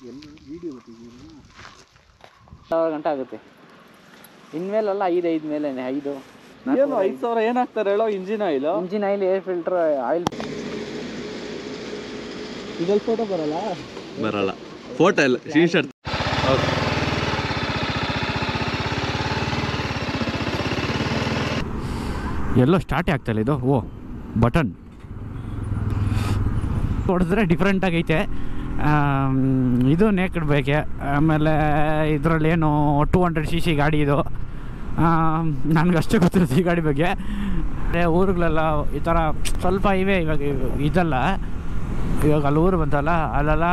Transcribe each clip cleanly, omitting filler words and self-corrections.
1000 ಗಂಟೆ ಆಗುತ್ತೆ. ಇನ್ಮೇಲೆಲ್ಲ 5 ಮೇಲೇನೆ 5 5000 ಏನಾಗ್ತಾರೆ ಹೇಳೋ? Engine oil, air filter oil. ಇದ್ರಲ್ಲಿ ಫೋಟೋ ಬರಲ್ಲ ಫೋಟೋ ಇಲ್ಲ, ಶೀಟ್ ಶರ್ಟ್. ಎಲ್ಲೋ ಸ್ಟಾರ್ಟೇ ಆಗ್ತಾಯಿಲ್ಲ ಇದು. ಓ ಬಟನ್ ಹೊಡೆದ್ರೆ ಡಿಫ್ರೆಂಟ್ ಆಗೈತೆ. ಇದು ನೇಕಡ್ ಬೇಕೆ. ಆಮೇಲೆ ಇದರಲ್ಲಿ ಏನು 200cc ಗಾಡಿ ಇದು. ನನಗಷ್ಟೇ ಗೊತ್ತಿರುತ್ತೆ ಈ ಗಾಡಿ ಬಗ್ಗೆ. ಊರುಗಳೆಲ್ಲ ಈ ಥರ ಸ್ವಲ್ಪ ಇವೆ. ಇವಾಗ ಇದಲ್ಲ, ಇವಾಗ ಅಲ್ಲಿ ಊರು ಬಂತಲ್ಲ, ಅಲ್ಲೆಲ್ಲ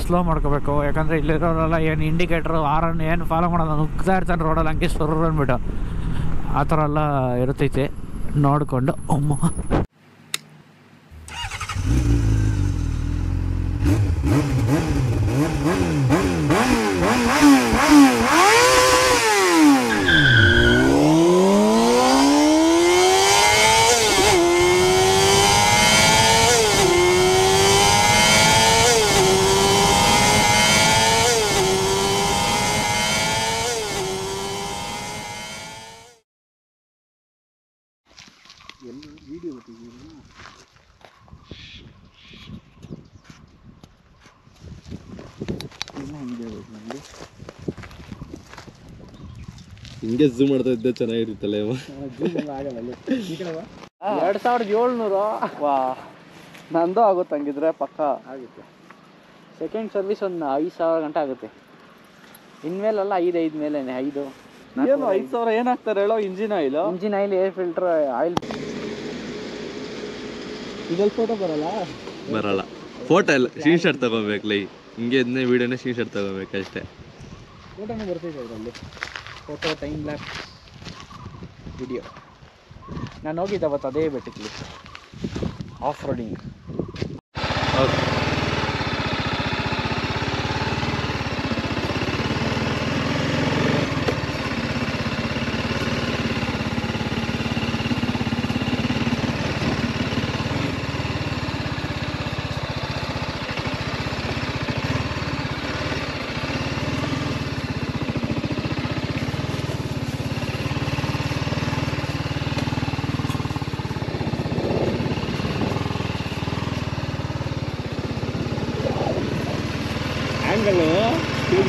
ಸ್ಲೋ ಮಾಡ್ಕೋಬೇಕು. ಯಾಕಂದರೆ ಇಲ್ಲಿರೋರೆಲ್ಲ ಏನು ಇಂಡಿಕೇಟ್ರು ಆರನ್ನು ಏನು ಫಾಲೋ ಮಾಡೋದು, ನುಗ್ತಾ ಇರ್ತಾನೆ ರೋಡಲ್ಲಿ ಹಂಗೆ ಸುರ್ರು ಅಂದ್ಬಿಟ್ಟು. ಆ ಥರ ಎಲ್ಲ ಇರ್ತೈತೆ ನೋಡಿಕೊಂಡು. ಅಮ್ಮ ಹಿಂಗೆ ಝೂಮ್ ಮಾಡ್ತಾ ಇದ್ದೆ ಚೆನ್ನಾಗಿರುತ್ತಲ್ಲ. 2700. ವಾ, ನಂದು ಆಗುತ್ತೆ ಹಂಗಿದ್ರೆ ಪಕ್ಕ ಆಗುತ್ತೆ. ಸೆಕೆಂಡ್ ಸರ್ವಿಸ್ ಒಂದು 5000 ಗಂಟೆ ಆಗುತ್ತೆ. ಇನ್ಮೇಲೆಲ್ಲ 5 ಮೇಲೇನೆ 5 5000 ಏನಾಗ್ತಾರೆ ಹೇಳೋ? Engine oil, air filter oil. ಇದ್ರಲ್ಲಿ ಫೋಟೋ ಬರಲ್ಲ. ಫೋಟೋ ಇಲ್ಲ, ಶೀಟ್ ಶರ್ಟ್ ತಗೋಬೇಕಲ್ಲ. ಹಿಂಗೆ ಇದನ್ನೇ ವೀಡಿಯೋನೇ ಶೀಟ್ ಶರ್ಟ್ ತಗೋಬೇಕಷ್ಟೇ. ಫೋಟೋನೇ ಬರ್ತಿದೆ ಇದರಲ್ಲಿ. Photo time lapse video. ನಾನು ಹೋಗಿದ್ದೆ ಅವತ್ತು ಅದೇ ಬೆಟ್ಟಕ್ಕೆ ಆಫ್ ರೋಡಿಂಗ್.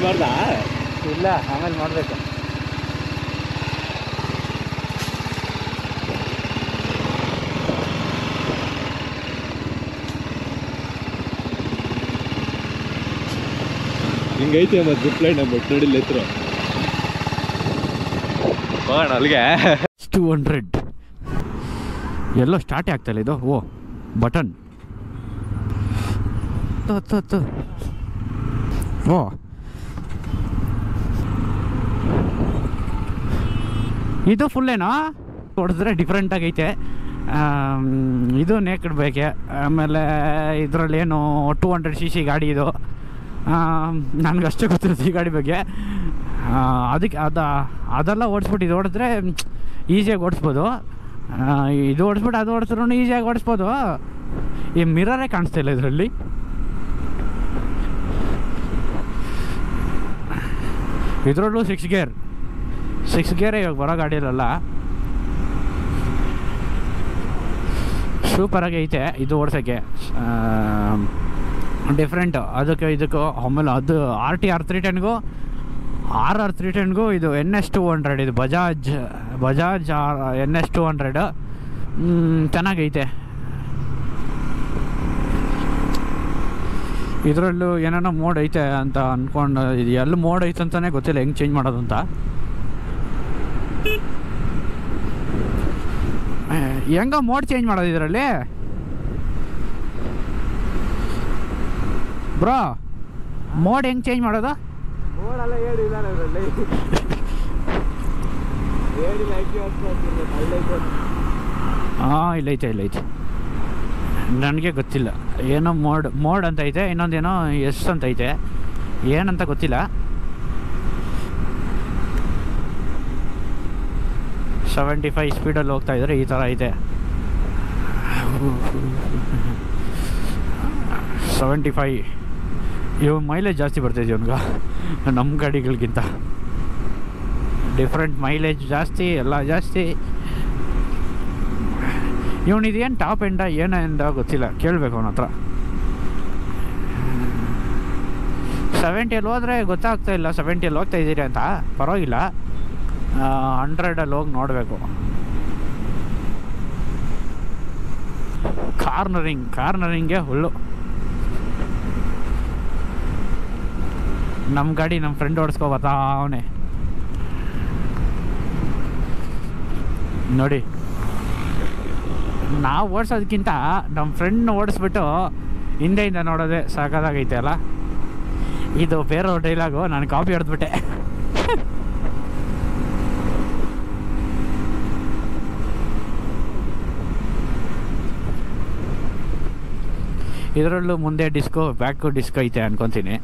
ಮಾಡ್ದಾ? ಇಲ್ಲ, ಆಮೇಲೆ ಮಾಡಬೇಕು. ಹಿಂಗೈತೆ ಮತ್ತೆ ಜಿಪ್ ಲೈನ್ ಅಂದ್ಬಿಟ್ಟು ನೋಡಿಲ್ಲ ಎತ್ತರ ಹೋಗೋಣ ಅಲ್ಲಿಗೆ. 200 ಎಲ್ಲೋ ಸ್ಟಾರ್ಟೇ ಆಗ್ತಾಯಿಲ್ಲ ಇದು. ಓ ಬಟನ್ ಓ ಇದು ಫುಲ್ಲೇನೋ ಹೊಡೆದ್ರೆ ಡಿಫ್ರೆಂಟ್ ಆಗೈತೆ. ಇದು ನೇಕಡ್ ಬೇಕೆ. ಆಮೇಲೆ ಇದರಲ್ಲಿ ಏನು 200cc ಗಾಡಿ ಇದು. ನನಗಷ್ಟೇ ಗೊತ್ತಿರುತ್ತೆ ಈ ಗಾಡಿ ಬಗ್ಗೆ. ಅದಕ್ಕೆ ಅದೆಲ್ಲ ಓಡಿಸ್ಬಿಟ್ಟು ಇದು ಓಡಿದ್ರೆ ಈಸಿಯಾಗಿ ಓಡಿಸ್ಬೋದು. ಇದು ಓಡಿಸ್ಬಿಟ್ಟು ಅದು ಓಡಿಸ್ರೂ ಈಸಿಯಾಗಿ ಓಡಿಸ್ಬೋದು. ಈ ಮಿರರೇ ಕಾಣಿಸ್ತಾ ಇಲ್ಲ ಇದರಲ್ಲಿ. ಇದರಲ್ಲೂ 6 ಗೇರೇ ಇವಾಗ ಬರೋ ಗಾಡಿಯಲ್ಲ. ಸೂಪರಾಗಿ ಐತೆ ಇದು ಓಡ್ಸೋಕ್ಕೆ. ಡಿಫ್ರೆಂಟು ಅದಕ್ಕೆ ಇದಕ್ಕೂ. ಆಮೇಲೆ ಅದು RTR 310ಗೂ RR 310ಗೂ ಇದು NS 200 ಇದು ಬಜಾಜ್ NS 200 ಚೆನ್ನಾಗೈತೆ. ಇದರಲ್ಲೂ ಏನೇನೋ ಮೋಡ್ ಐತೆ ಅಂತ ಅಂದ್ಕೊಂಡು, ಇದು ಎಲ್ಲ ಮೋಡ್ ಐತೆ ಅಂತಲೇ ಗೊತ್ತಿಲ್ಲ ಹೆಂಗೆ ಚೇಂಜ್ ಮಾಡೋದು ಅಂತ. ಹೆಂಗ ಮೋಡ್ ಚೇಂಜ್ ಮಾಡೋದು ಇದರಲ್ಲಿ ಬ್ರೋ? ಮೋಡ್ ಹೆಂಗೆ ಚೇಂಜ್ ಮಾಡೋದು? ಮೋಡೆಲ್ಲ ಹೇಳಿಲ್ಲ ಇದರಲ್ಲಿ. ಹಾಂ, ಇಲ್ಲೈತೆ. ನನಗೆ ಗೊತ್ತಿಲ್ಲ. ಏನೋ ಮೋಡ್ ಅಂತ ಐತೆ, ಇನ್ನೊಂದೇನೋ ಎಸ್ ಅಂತ ಐತೆ, ಏನಂತ ಗೊತ್ತಿಲ್ಲ. 75 ಸ್ಪೀಡಲ್ಲಿ ಹೋಗ್ತಾ ಇದ್ರೆ ಈ ಥರ ಐತೆ. 75 ಇವ್ ಮೈಲೇಜ್ ಜಾಸ್ತಿ ಬರ್ತೈತೆ ಇವನ್ಗೆ ನಮ್ಮ ಗಾಡಿಗಳಿಗಿಂತ. ಡಿಫ್ರೆಂಟ್ ಮೈಲೇಜ್ ಜಾಸ್ತಿ, ಎಲ್ಲ ಜಾಸ್ತಿ. ಇವನಿದೇನು ಟಾಪ್ ಎಂಡ ಏನೆಂದ ಗೊತ್ತಿಲ್ಲ, ಕೇಳಬೇಕು ಅವನ ಹತ್ರ. 70 ಹೋದರೆ ಗೊತ್ತಾಗ್ತಾ ಇಲ್ಲ 70 ಹೋಗ್ತಾ ಇದ್ದೀರಿ ಅಂತ. ಪರವಾಗಿಲ್ಲ, 100 ಹೋಗಿ ನೋಡಬೇಕು. ಕಾರ್ನರಿಂಗ್ಗೆ ಹುಲ್ಲು. ನಮ್ಮ ಗಾಡಿ ನಮ್ಮ ಫ್ರೆಂಡ್ ಓಡಿಸ್ಕೊಬತ್ತಾ ಅವನೇ ನೋಡಿ. ನಾವು ಓಡಿಸೋದಕ್ಕಿಂತ ನಮ್ಮ ಫ್ರೆಂಡ್ ಓಡಿಸ್ಬಿಟ್ಟು ಹಿಂದೆಯಿಂದ ನೋಡೋದೇ ಸಾಕಾಗೈತೆ ಅಲ್ಲ. ಇದು ಬೇರೆ ಡೈಲಾಗು, ನಾನು ಕಾಪಿ ಹೊಡೆದ್ಬಿಟ್ಟೆ. ಇದರಲ್ಲೂ ಮುಂದೆ ಡಿಸ್ಕೋ ಬ್ಯಾಕು ಡಿಸ್ಕೋ ಐತೆ ಅನ್ಕೊತೀನಿ.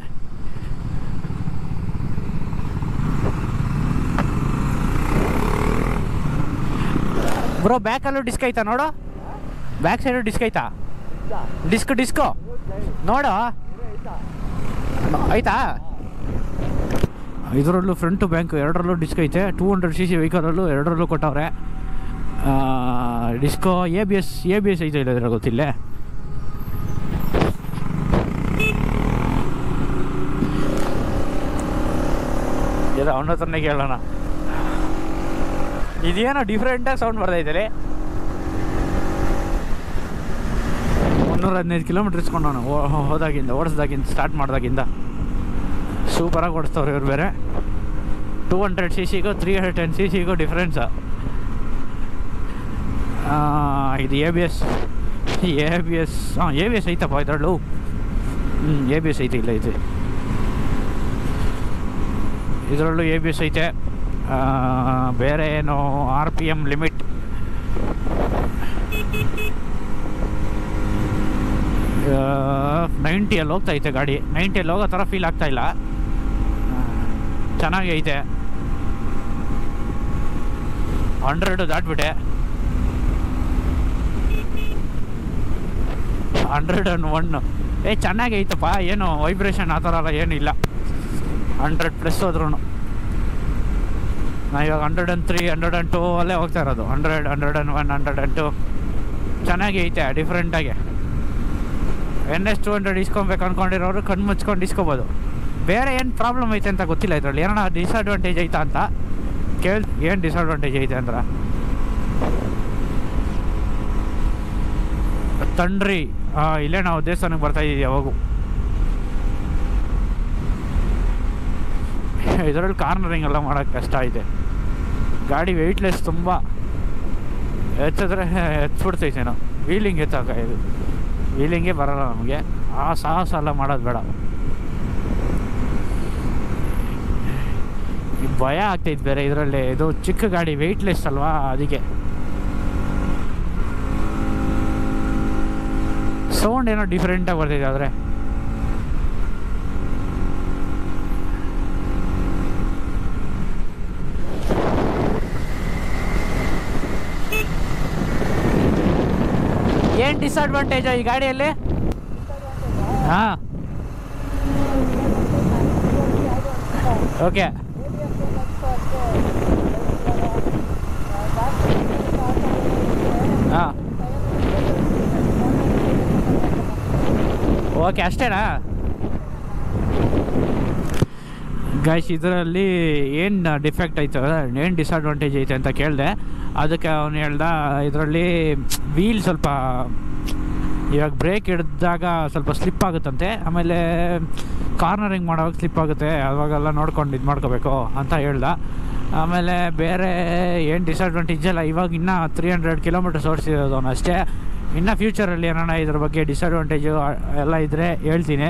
ಬ್ರೋ ಬ್ಯಾಕಲ್ಲೂ ಡಿಸ್ಕ್ ಐತಾ ನೋಡು, ಬ್ಯಾಕ್ ಸೈಡು ಡಿಸ್ಕ್ ಐತಾ? ಡಿಸ್ಕೋ ನೋಡು ಆಯ್ತಾ. ಇದರಲ್ಲೂ ಫ್ರಂಟು ಬ್ಯಾಂಕ್ ಎರಡರಲ್ಲೂ ಡಿಸ್ಕ್ ಐತೆ. 200cc ವೆಹಿಕಲಲ್ಲೂ ಎರಡರಲ್ಲೂ ಕೊಟ್ಟವ್ರೆ ಡಿಸ್ಕೋ. ಎ ಬಿ ಎಸ್ ಐತೆ ಇಲ್ಲ ಗೊತ್ತಿಲ್ಲ. ಇದು ಅವನ ಹತ್ರನೇ ಕೇಳೋಣ. ಇದೇನೋ ಡಿಫ್ರೆಂಟಾಗಿ ಸೌಂಡ್ ಬರ್ತೈತೆ. 315 ಕಿಲೋಮೀಟ್ರ್ ಇಸ್ಕೊಂಡವನು ಓಡಿಸ್ದಾಗಿಂದ ಸ್ಟಾರ್ಟ್ ಮಾಡಿದಾಗಿಂದ. ಸೂಪರಾಗಿ ಓಡಿಸ್ತವ್ರು ಇವ್ರು ಬೇರೆ. 200cc 310cc difference. ಇದು ಎ ಬಿ ಎಸ್ ಐತಪ್ಪ ಇದರಲ್ಲೂ. ಎ ಬಿ ಎಸ್ ಐತೆ, ಇಲ್ಲ ಐತೆ ಇದರಲ್ಲೂ ಎ ಬಿ ಎಸ್ ಐತೆ. ಬೇರೆ ಏನು RPM ಲಿಮಿಟ್ 90 ಹೋಗ್ತೈತೆ ಗಾಡಿ. 90 ಹೋಗೋ ಥರ ಫೀಲ್ ಆಗ್ತಾಯಿಲ್ಲ, ಚೆನ್ನಾಗಿ ಐತೆ. 100 ದಾಟ್ಬಿಟ್ಟೆ. 101 ಚೆನ್ನಾಗಿ ಐತಪ್ಪ. ಏನು ವೈಬ್ರೇಷನ್ ಆ ಥರ ಎಲ್ಲ ಏನಿಲ್ಲ. 100+ ಹೋದ್ರೂ ನಾವು ಇವಾಗ 103 102 ಅಲ್ಲೇ ಹೋಗ್ತಾ ಇರೋದು. 100 101 102 ಚೆನ್ನಾಗಿ ಐತೆ ಡಿಫ್ರೆಂಟಾಗಿ. NS 200 ಇಸ್ಕೊಬೇಕು ಅಂದ್ಕೊಂಡಿರೋರು ಕಣ್ಣು ಮುಚ್ಕೊಂಡು ಇಸ್ಕೊಬೋದು. ಬೇರೆ ಏನು ಪ್ರಾಬ್ಲಮ್ ಐತೆ ಅಂತ ಗೊತ್ತಿಲ್ಲ ಇದರಲ್ಲಿ. ಏನೋ ಡಿಸ್ಅಡ್ವಾಂಟೇಜ್ ಐತಾ ಅಂತ ಏನು ಡಿಸ್ಅಡ್ವಾಂಟೇಜ್ ಐತೆ ಅಂದ್ರೆ ತಂಡ್ರಿ ಇಲ್ಲೇ ನಾವು ದೇವಸ್ಥಾನಕ್ಕೆ ಬರ್ತಾಯಿದ್ದೀವಿ ಯಾವಾಗೂ. ಇದರಲ್ಲಿ ಕಾರ್ನರಿಂಗ್ ಎಲ್ಲ ಮಾಡೋಕ್ಕೆ ಕಷ್ಟ ಐತೆ. ಗಾಡಿ ವೆಯ್ಟ್ಲೆಸ್ ತುಂಬ. ಎತ್ತಿದ್ರೆ ಎತ್ಬಿಡ್ತೈತೆ ನಾವು. ವೀಲಿಂಗ್ ಇದು ವೀಲಿಂಗೇ ಬರೋಲ್ಲ ನಮಗೆ. ಆ ಸಾಹಸ ಎಲ್ಲ ಮಾಡೋದು ಬೇಡ. ಭಯ ಆಗ್ತೈತೆ ಬೇರೆ ಇದರಲ್ಲಿ. ಇದು ಚಿಕ್ಕ ಗಾಡಿ ವೆಯ್ಟ್ಲೆಸ್ ಅಲ್ವಾ, ಅದಕ್ಕೆ ಸೌಂಡ್ ಏನೋ ಡಿಫ್ರೆಂಟಾಗಿ ಬರ್ತೈತೆ. ಆದರೆ ಏನು ಡಿಸ್ಅಡ್ವಾಂಟೇಜ್ ಈ ಗಾಡಿಯಲ್ಲಿ? ಹಾಂ ಓಕೆ. ಹಾಂ ಓಕೆ ಅಷ್ಟೇನಾ ಗೈಸ್? ಇದರಲ್ಲಿ ಏನು ಡಿಫೆಕ್ಟ್ ಐತೆ, ಏನು ಡಿಸ್ಅಡ್ವಾಂಟೇಜ್ ಐತೆ ಅಂತ ಕೇಳಿದೆ. ಅದಕ್ಕೆ ಅವನು ಹೇಳ್ದ ಇದರಲ್ಲಿ ವೀಲ್ ಸ್ವಲ್ಪ ಇವಾಗ ಬ್ರೇಕ್ ಹಿಡಿದಾಗ ಸ್ವಲ್ಪ ಸ್ಲಿಪ್ ಆಗುತ್ತಂತೆ. ಆಮೇಲೆ ಕಾರ್ನರಿಂಗ್ ಮಾಡೋವಾಗ ಸ್ಲಿಪ್ ಆಗುತ್ತೆ, ಅವಾಗೆಲ್ಲ ನೋಡ್ಕೊಂಡು ಇದು ಮಾಡ್ಕೋಬೇಕು ಅಂತ ಹೇಳ್ದ. ಆಮೇಲೆ ಬೇರೆ ಏನು ಡಿಸ್ಅಡ್ವಾಂಟೇಜ್ ಇಲ್ಲ. ಇವಾಗ ಇನ್ನೂ 300 ಕಿಲೋಮೀಟರ್ಸ್ ಓಡಿಸಿರೋದು ಅವನು ಅಷ್ಟೇ. ಇನ್ನು ಫ್ಯೂಚರಲ್ಲಿ ಏನಾರ ಇದ್ರ ಬಗ್ಗೆ ಡಿಸ್ಅಡ್ವಾಂಟೇಜು ಎಲ್ಲ ಇದ್ದರೆ ಹೇಳ್ತೀನಿ.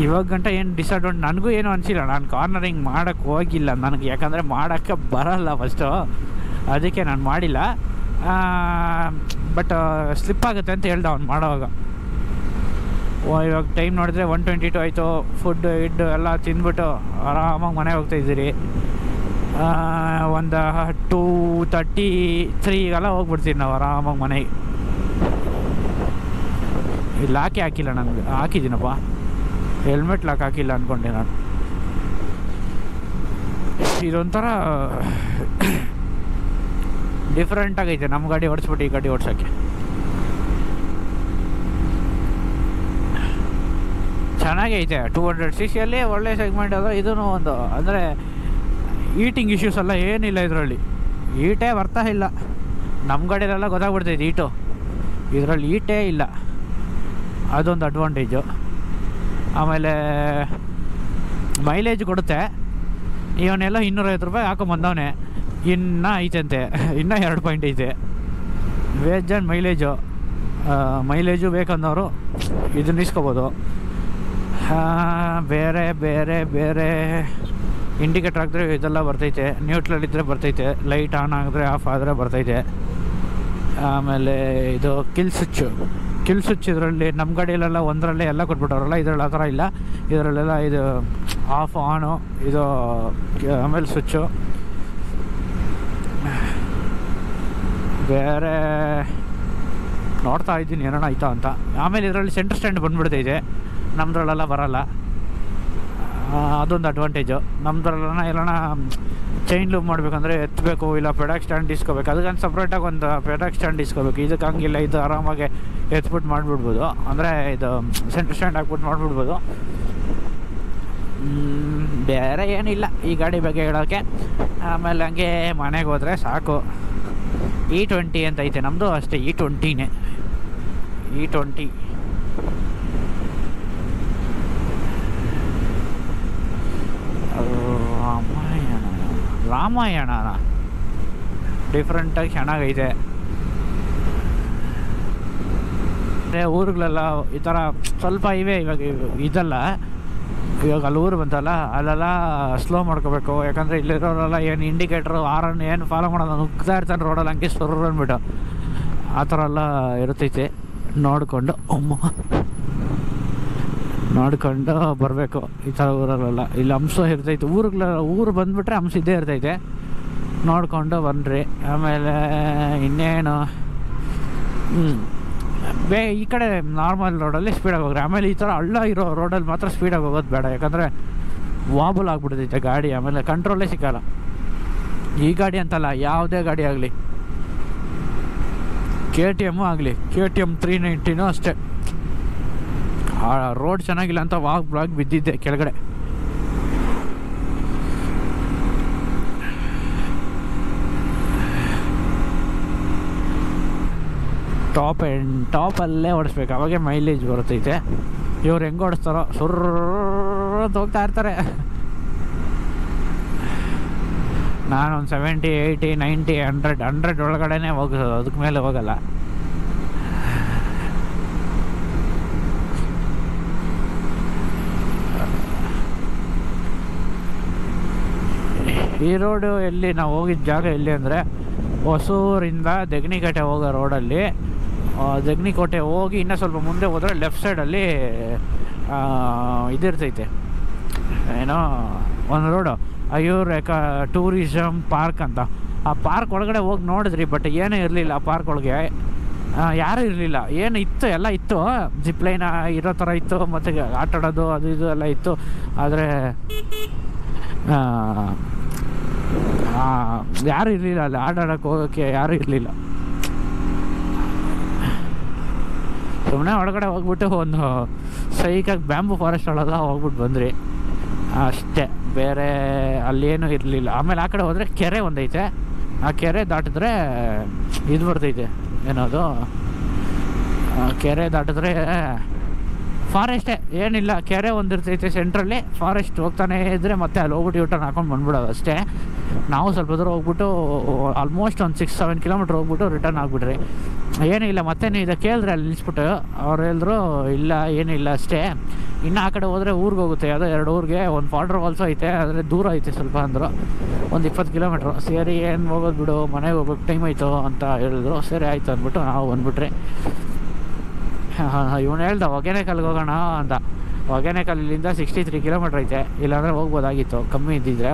ಇವಾಗ ಗಂಟ ಏನು ಡಿಸ್ಅಡ್ವಾಂಟೇಜ್ ನನಗೂ ಏನೂ ಅನಿಸಿಲ್ಲ. ನಾನು ಕಾರ್ನರಿಂಗ್ ಮಾಡೋಕ್ಕೆ ಹೋಗಿಲ್ಲ ನನಗೆ, ಯಾಕಂದರೆ ಮಾಡೋಕ್ಕೆ ಬರೋಲ್ಲ ಫಸ್ಟು, ಅದಕ್ಕೆ ನಾನು ಮಾಡಿಲ್ಲ. ಬಟ್ ಸ್ಲಿಪ್ ಆಗುತ್ತೆ ಅಂತ ಹೇಳ್ದ ಅವ್ನು ಮಾಡೋವಾಗ. ಇವಾಗ ಟೈಮ್ ನೋಡಿದ್ರೆ 122 ಆಯಿತು. ಫುಡ್ ಎಲ್ಲ ತಿಂದ್ಬಿಟ್ಟು ಆರಾಮಾಗಿ ಮನೆಗೆ ಹೋಗ್ತಾಯಿದ್ದೀರಿ. ಒಂದು 2:33 ಹೋಗ್ಬಿಡ್ತೀವಿ ನಾವು ಆರಾಮಾಗಿ ಮನೆಗೆ. ಲಾಕೇ ಹಾಕಿಲ್ಲ ನನಗೆ. ಹಾಕಿದ್ದೀನಪ್ಪ, ಹೆಲ್ಮೆಟ್ ಲಾಕ್ ಹಾಕಿಲ್ಲ ಅಂದ್ಕೊಂಡೆ ನಾನು. ಇದೊಂಥರ ಡಿಫ್ರೆಂಟ್ ಆಗೈತೆ ನಮ್ಮ ಗಾಡಿ ಓಡಿಸ್ಬಿಟ್ಟು ಈ ಗಾಡಿ ಓಡ್ಸೋಕ್ಕೆ. ಚೆನ್ನಾಗೈತೆ 200cc ಒಳ್ಳೆ ಸೆಗ್ಮೆಂಟ್ ಅದು. ಇದೂ ಒಂದು ಅಂದರೆ ಈಟಿಂಗ್ ಇಶ್ಯೂಸ್ ಎಲ್ಲ ಏನಿಲ್ಲ ಇದರಲ್ಲಿ. ಈಟೇ ಬರ್ತಾ ಇಲ್ಲ. ನಮ್ಮ ಗಾಡಿಯಲ್ಲೆಲ್ಲ ಗೊತ್ತಾಗ್ಬಿಡ್ತೈತೆ ಈಟು, ಇದರಲ್ಲಿ ಈಟೇ ಇಲ್ಲ. ಅದೊಂದು ಅಡ್ವಾಂಟೇಜು. ಆಮೇಲೆ ಮೈಲೇಜ್ ಕೊಡುತ್ತೆ. ಇವನ್ನೆಲ್ಲ 250 ರೂಪಾಯಿ ಹಾಕೊಂಬಂದವನೆ, ಇನ್ನೂ ಐತಂತೆ, ಇನ್ನೂ 2 ಪಾಯಿಂಟ್ ಐತೆ. ವೇಜ್ ಆ್ಯಂಡ್ ಮೈಲೇಜು ಬೇಕಂದವರು ಇದನ್ನ ಇಸ್ಕೋಬೋದು. ಬೇರೆ ಬೇರೆ ಬೇರೆ ಇಂಡಿಕೇಟರ್ ಹಾಕಿದ್ರೆ ಇದೆಲ್ಲ ಬರ್ತೈತೆ, ನ್ಯೂಟ್ರಲ್ಲಿದ್ದರೆ ಬರ್ತೈತೆ, ಲೈಟ್ ಆನ್ ಆಗಿದ್ರೆ ಆಫ್ ಆದರೆ ಬರ್ತೈತೆ. ಆಮೇಲೆ ಇದು ಕಿಲ್ ಸ್ವಿಚ್ ಇದರಲ್ಲಿ ನಮ್ಮ ಗಾಡಿಯಲ್ಲೆಲ್ಲ ಒಂದರಲ್ಲೇ ಎಲ್ಲ ಕೊಟ್ಬಿಟ್ಟವ್ರಲ್ಲ, ಇದರಲ್ಲಿ ಆ ಥರ ಇಲ್ಲ. ಇದರಲ್ಲೆಲ್ಲ ಇದು ಆಫ್ ಆನು, ಇದು ಆಮೇಲೆ ಸ್ವಿಚ್ಚು. ಬೇರೆ ನೋಡ್ತಾ ಇದ್ದೀನಿ ಏನಾರ ಆಯ್ತಾ ಅಂತ. ಆಮೇಲೆ ಇದರಲ್ಲಿ ಸೆಂಟ್ರ್ ಸ್ಟ್ಯಾಂಡ್ ಬಂದುಬಿಡ್ತೈತೆ, ನಮ್ಮದ್ರಲ್ಲೆಲ್ಲ ಬರೋಲ್ಲ. ಅದೊಂದು ಅಡ್ವಾಂಟೇಜು. ನಮ್ಮದ್ರಲ್ಲ ಎಲ್ಲಾನ ಚೈನ್ ಲೂಪ್ ಮಾಡಬೇಕಂದ್ರೆ ಎತ್ತಬೇಕು, ಇಲ್ಲ ಪೆಡಾಕ್ ಸ್ಟ್ಯಾಂಡ್ ಇಸ್ಕೋಬೇಕು. ಅದಕ್ಕಂತ ಸಪ್ರೇಟಾಗಿ ಒಂದು ಪೆಡಾಕ್ ಸ್ಟ್ಯಾಂಡ್ ಇಸ್ಕೋಬೇಕು. ಇದಕ್ಕೆ ಹಂಗಿಲ್ಲ, ಇದು ಆರಾಮಾಗಿ ಎತ್ಬಿಟ್ಟು ಮಾಡಿಬಿಡ್ಬೋದು. ಅಂದರೆ ಇದು ಸೆಂಟ್ರ್ ಸ್ಟ್ಯಾಂಡ್ ಹಾಕ್ಬಿಟ್ಟು ಮಾಡಿಬಿಡ್ಬೋದು. ಬೇರೆ ಏನಿಲ್ಲ ಈ ಗಾಡಿ ಬಗ್ಗೆ ಹೇಳೋಕ್ಕೆ. ಆಮೇಲೆ ಹಂಗೆ ಮನೆಗೆ ಹೋದರೆ ಸಾಕು. E20 ಅಂತ ಐತೆ ನಮ್ಮದು, ಅಷ್ಟೇ E20ನೇ. E20 ರಾಮಾಯಣ ಡಿಫ್ರೆಂಟಾಗಿ ಚೆನ್ನಾಗೈತೆ. ಊರುಗಳೆಲ್ಲ ಈ ಥರ ಸ್ವಲ್ಪ ಇವೆ. ಇವಾಗ ಅಲ್ಲಿ ಊರು ಬಂತಲ್ಲ, ಅಲ್ಲೆಲ್ಲ ಸ್ಲೋ ಮಾಡ್ಕೋಬೇಕು. ಯಾಕಂದರೆ ಇಲ್ಲಿರೋರೆಲ್ಲ ಏನು ಇಂಡಿಕೇಟ್ರು ಆರನ್ನು ಏನು ಫಾಲೋ ಮಾಡೋದು, ನುಗ್ತಾ ಇರ್ತಾನೆ ರೋಡಲ್ಲಿ ಹಂಗೆ ಸುರ್ರು ಅಂದ್ಬಿಟ್ಟು. ಆ ಥರ ಎಲ್ಲ ಇರ್ತೈತೆ. ನೋಡಿಕೊಂಡು ಬರಬೇಕು ಈ ಥರ ಊರಲ್ಲೆಲ್ಲ. ಇಲ್ಲಿ ಅಂಶ ಇರ್ತೈತೆ. ಊರು ಬಂದುಬಿಟ್ರೆ ಅಂಶ ಇದ್ದೇ ಇರ್ತೈತೆ. ನೋಡಿಕೊಂಡು ಬನ್ನಿರಿ. ಆಮೇಲೆ ಇನ್ನೇನು ಈ ಕಡೆ ನಾರ್ಮಲ್ ರೋಡಲ್ಲಿ ಸ್ಪೀಡಾಗಿ ಹೋಗ್ರಿ. ಆಮೇಲೆ ಈ ಥರ ಹಳ್ಳ ಇರೋ ರೋಡಲ್ಲಿ ಮಾತ್ರ ಸ್ಪೀಡಾಗಿ ಹೋಗೋದು ಬೇಡ, ಯಾಕಂದರೆ ವಾಬಲ್ ಆಗಿಬಿಡ್ತೈತೆ ಗಾಡಿ. ಆಮೇಲೆ ಕಂಟ್ರೋಲೇ ಸಿಕ್ಕಲ್ಲ. ಈ ಗಾಡಿ ಅಂತಲ್ಲ, ಯಾವುದೇ ಗಾಡಿ ಆಗಲಿ, KTM ಆಗಲಿ, KTM 390 ಅಷ್ಟೇ. ರೋಡ್ ಚೆನ್ನಾಗಿಲ್ಲ ಅಂತ ಬ್ಲಾಗ್ ಬಿದ್ದಿದ್ದೆ ಕೆಳಗಡೆ. ಟಾಪಲ್ಲೇ ಓಡಿಸ್ಬೇಕು, ಅವಾಗೆ ಮೈಲೇಜ್ ಬರ್ತೈತೆ. ಇವ್ರು ಹೆಂಗೆ ಓಡಿಸ್ತಾರೋ ಸುರ್ರ ಹೋಗ್ತಾ ಇರ್ತಾರೆ. ನಾನೊಂದು 70, 80, 90, 100 ಒಳಗಡೆನೇ ಹೋಗೋದು, ಅದಕ್ಕೆ ಮೇಲೆ ಹೋಗಲ್ಲ. ಈ ರೋಡು ಎಲ್ಲಿ ನಾವು ಹೋಗಿದ್ದ ಜಾಗ ಎಲ್ಲಿ ಅಂದರೆ, ಹೊಸೂರಿಂದ ದೆಗನಿಕೋಟೆ ಹೋಗೋ ರೋಡಲ್ಲಿ, ದೆಗನಿಕೋಟೆ ಹೋಗಿ ಇನ್ನೂ ಸ್ವಲ್ಪ ಮುಂದೆ ಹೋದರೆ ಲೆಫ್ಟ್ ಸೈಡಲ್ಲಿ ಇದಿರ್ತೈತೆ, ಏನೋ ಒಂದು ರೋಡು, ಅಯ್ಯೂರ್ ಟೂರಿಸಮ್ ಪಾರ್ಕ್ ಅಂತ. ಆ ಪಾರ್ಕ್ ಒಳಗಡೆ ಹೋಗಿ ನೋಡಿದ್ರಿ, ಬಟ್ ಏನೂ ಇರಲಿಲ್ಲ ಆ ಪಾರ್ಕ್ ಒಳಗೆ. ಯಾರೂ ಇರಲಿಲ್ಲ. ಏನು ಇತ್ತು, ಎಲ್ಲ ಇತ್ತು, ಜಿಪ್ಲೈನ್ ಇರೋ ಥರ ಇತ್ತು, ಮತ್ತು ಆಟ ಆಡೋದು ಅದು ಇದು ಎಲ್ಲ ಇತ್ತು. ಆದರೆ ಯಾರೂ ಇರಲಿಲ್ಲ ಅಲ್ಲಿ ಆಡೋಕ್ಕೆ ಹೋಗೋಕ್ಕೆ, ಯಾರೂ ಇರಲಿಲ್ಲ. ಸುಮ್ಮನೆ ಒಳಗಡೆ ಹೋಗ್ಬಿಟ್ಟು ಒಂದು ಸೈಕಾಗಿ ಬ್ಯಾಂಬು ಫಾರೆಸ್ಟ್ ಒಳಗೆ ಹೋಗ್ಬಿಟ್ಟು ಬಂದ್ರಿ ಅಷ್ಟೇ. ಬೇರೆ ಅಲ್ಲೇನೂ ಇರಲಿಲ್ಲ. ಆಮೇಲೆ ಆ ಕಡೆ ಹೋದರೆ ಕೆರೆ ಒಂದೈತೆ, ಆ ಕೆರೆ ದಾಟಿದ್ರೆ ಇದು ಬರ್ತೈತೆ, ಏನದು ಕೆರೆ ದಾಟಿದ್ರೆ ಫಾರೆಸ್ಟೇ, ಏನಿಲ್ಲ. ಕೆರೆ ಒಂದಿರ್ತೈತೆ ಸೆಂಟ್ರಲ್ಲಿ, ಫಾರೆಸ್ಟ್ ಹೋಗ್ತಾನೆ ಇದ್ದರೆ ಮತ್ತೆ ಅಲ್ಲಿ ಹೋಗ್ಬಿಟ್ಟು ಯೂಟರ್ನ್ ಹಾಕೊಂಡು ಬಂದ್ಬಿಡೋದು ಅಷ್ಟೇ. ನಾವು ಸ್ವಲ್ಪ ದೂರ ಹೋಗ್ಬಿಟ್ಟು ಆಲ್ಮೋಸ್ಟ್ ಒಂದು 6-7 ಕಿಲೋಮೀಟ್ರ್ ಹೋಗ್ಬಿಟ್ಟು ರಿಟರ್ನ್ ಆಗಿಬಿಟ್ರಿ. ಏನೂ ಇಲ್ಲ. ಮತ್ತೆ ನೀವು ಇದು ಕೇಳಿದ್ರೆ ಅಲ್ಲಿ ನಿಲ್ಲಿಸ್ಬಿಟ್ಟು ಅವ್ರು ಹೇಳಿದ್ರು ಇಲ್ಲ ಏನಿಲ್ಲ ಅಷ್ಟೇ. ಇನ್ನು ಆ ಕಡೆ ಹೋದರೆ ಊರಿಗೆ ಹೋಗುತ್ತೆ, ಯಾವುದೋ 2 ಊರಿಗೆ. ಒಂದು ವಾಟರ್ ಫಾಲ್ಸು ಐತೆ, ಆದರೆ ದೂರ ಐತೆ ಸ್ವಲ್ಪ ಅಂದರು, ಒಂದು 20 ಕಿಲೋಮೀಟ್ರು. ಸರಿ ಏನು ಹೋಗೋದು ಬಿಡು, ಮನೆಗೆ ಹೋಗೋಕ್ಕೆ ಟೈಮ್ ಆಯಿತು ಅಂತ ಹೇಳಿದ್ರು. ಸರಿ ಆಯಿತು ಅಂದ್ಬಿಟ್ಟು ನಾವು ಬಂದ್ಬಿಟ್ರಿ. ಇವನು ಹೇಳ್ದ ಹೊಗೆನೆಕಲ್ಗೆ ಹೋಗೋಣ ಅಂತ. ಹೊಗೆನೆಕಲ್ಲಿಂದ 63 ಕಿಲೋಮೀಟ್ರ್ ಐತೆ, ಇಲ್ಲಾಂದರೆ ಹೋಗ್ಬೋದಾಗಿತ್ತು ಕಮ್ಮಿ ಇದ್ದಿದ್ರೆ.